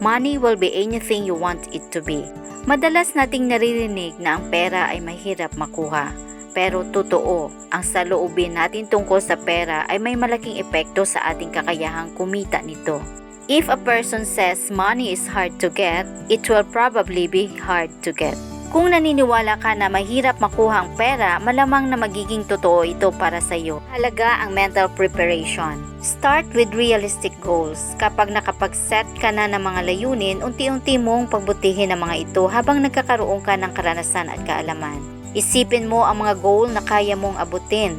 Money will be anything you want it to be. Madalas nating naririnig na ang pera ay mahirap makuha. Pero totoo, ang saloobin natin tungkol sa pera ay may malaking epekto sa ating kakayahang kumita nito. If a person says money is hard to get, it will probably be hard to get. Kung naniniwala ka na mahirap makuha ang pera, malamang na magiging totoo ito para sa iyo. Halaga ang mental preparation. Start with realistic goals. Kapag nakapag-set ka na ng mga layunin, unti-unti mong pagbutihin ang mga ito habang nagkakaroon ka ng karanasan at kaalaman. Isipin mo ang mga goal na kaya mong abutin.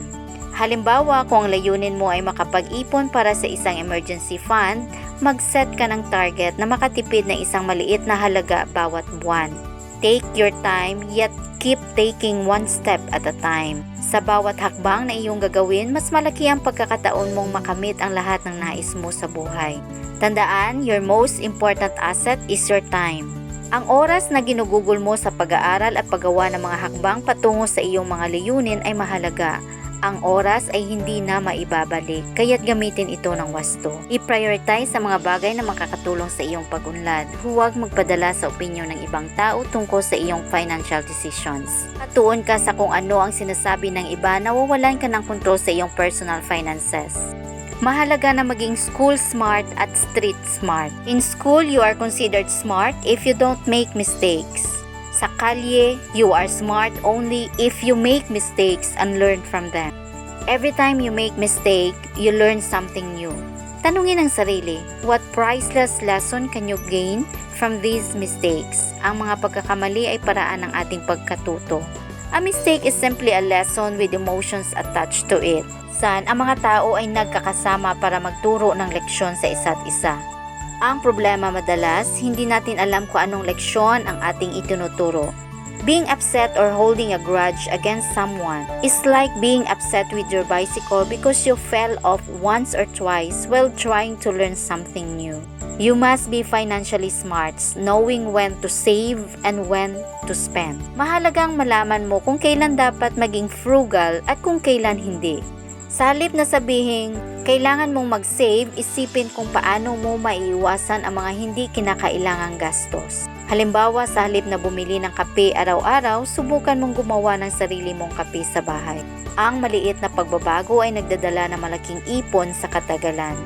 Halimbawa, kung ang layunin mo ay makapag-ipon para sa isang emergency fund, mag-set ka ng target na makatipid ng isang maliit na halaga bawat buwan. Take your time, yet keep taking one step at a time. Sa bawat hakbang na iyong gagawin, mas malaki ang pagkakataon mong makamit ang lahat ng nais mo sa buhay. Tandaan, your most important asset is your time. Ang oras na ginugugol mo sa pag-aaral at paggawa ng mga hakbang patungo sa iyong mga layunin ay mahalaga. Ang oras ay hindi na maibabalik, kaya't gamitin ito ng wasto. I-prioritize ang mga bagay na makakatulong sa iyong pag-unlad. Huwag magpadala sa opinyon ng ibang tao tungkol sa iyong financial decisions. Patuon ka sa kung ano ang sinasabi ng iba, nawawalan ka ng kontrol sa iyong personal finances. Mahalaga na maging school smart at street smart. In school, you are considered smart if you don't make mistakes. Sa kalye, you are smart only if you make mistakes and learn from them. Every time you make mistake, you learn something new. Tanungin ang sarili, what priceless lesson can you gain from these mistakes? Ang mga pagkakamali ay paraan ng ating pagkatuto. A mistake is simply a lesson with emotions attached to it. Ang mga tao ay nagkakasama para magturo ng leksyon sa isa't isa. Ang problema madalas, hindi natin alam kung anong leksyon ang ating itinuturo. Being upset or holding a grudge against someone is like being upset with your bicycle because you fell off once or twice while trying to learn something new. You must be financially smart, knowing when to save and when to spend. Mahalagang malaman mo kung kailan dapat maging frugal at kung kailan hindi. Sa halip na sabihin, kailangan mong mag-save, isipin kung paano mo maiiwasan ang mga hindi kinakailangang gastos. Halimbawa, sa halip na bumili ng kape araw-araw, subukan mong gumawa ng sarili mong kape sa bahay. Ang maliit na pagbabago ay nagdadala ng malaking ipon sa katagalan.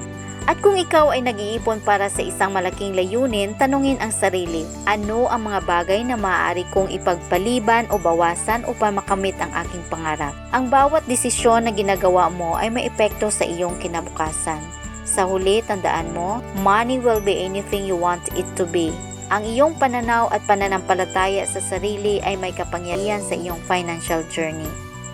At kung ikaw ay nag-iipon para sa isang malaking layunin, tanungin ang sarili, ano ang mga bagay na maaari kong ipagpaliban o bawasan upang makamit ang aking pangarap? Ang bawat desisyon na ginagawa mo ay may epekto sa iyong kinabukasan. Sa huli, tandaan mo, money will be anything you want it to be. Ang iyong pananaw at pananampalataya sa sarili ay may kapangyarihan sa iyong financial journey.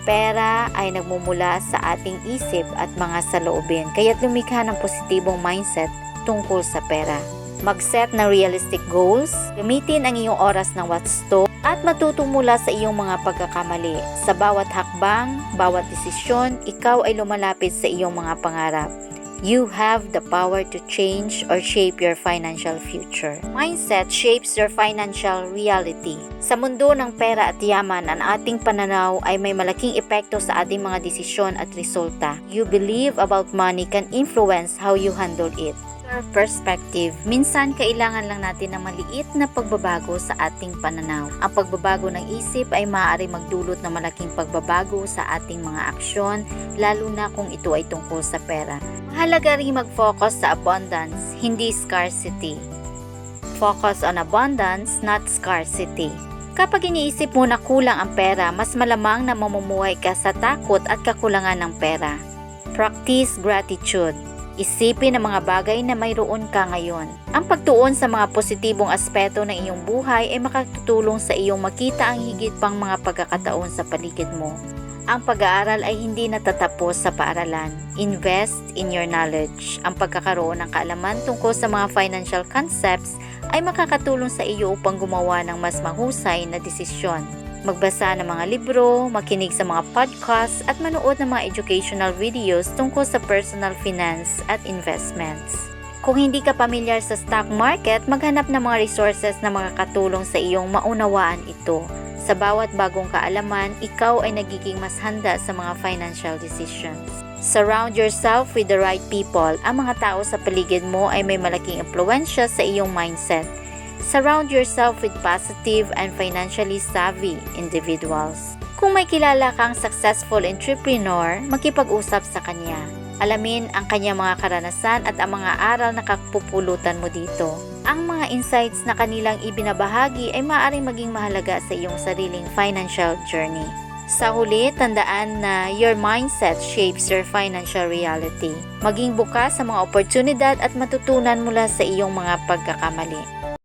Pera ay nagmumula sa ating isip at mga saloobin, kaya't lumikha ng positibong mindset tungkol sa pera. Mag-set ng realistic goals, gamitin ang iyong oras ng wasto, at matutong mula sa iyong mga pagkakamali. Sa bawat hakbang, bawat desisyon, ikaw ay lumalapit sa iyong mga pangarap. You have the power to change or shape your financial future. Mindset shapes your financial reality. Sa mundo ng pera at yaman, ang ating pananaw ay may malaking epekto sa ating mga desisyon at resulta. You believe about money can influence how you handle it. Perspective. Minsan, kailangan lang natin ng maliit na pagbabago sa ating pananaw. Ang pagbabago ng isip ay maaari magdulot ng malaking pagbabago sa ating mga aksyon, lalo na kung ito ay tungkol sa pera. Mahalaga rin mag-focus sa abundance, hindi scarcity. Focus on abundance, not scarcity. Kapag iniisip mo na kulang ang pera, mas malamang na mamumuhay ka sa takot at kakulangan ng pera. Practice gratitude. Isipin ang mga bagay na mayroon ka ngayon. Ang pagtuon sa mga positibong aspeto ng iyong buhay ay makatutulong sa iyong makita ang higit pang mga pagkakataon sa paligid mo. Ang pag-aaral ay hindi natatapos sa paaralan. Invest in your knowledge. Ang pagkakaroon ng kaalaman tungkol sa mga financial concepts ay makakatulong sa iyo upang gumawa ng mas mahusay na desisyon. Magbasa ng mga libro, makinig sa mga podcasts at manood ng mga educational videos tungkol sa personal finance at investments. Kung hindi ka pamilyar sa stock market, maghanap ng mga resources na makakatulong sa iyong maunawaan ito. Sa bawat bagong kaalaman, ikaw ay nagiging mas handa sa mga financial decisions. Surround yourself with the right people. Ang mga tao sa paligid mo ay may malaking impluwensya sa iyong mindset. Surround yourself with positive and financially savvy individuals. Kung may kilala kang successful entrepreneur, makipag-usap sa kanya. Alamin ang kanyang mga karanasan at ang mga aral na kapupulutan mo dito. Ang mga insights na kanilang ibinabahagi ay maaaring maging mahalaga sa iyong sariling financial journey. Sa huli, tandaan na your mindset shapes your financial reality. Maging bukas sa mga oportunidad at matutunan mula sa iyong mga pagkakamali.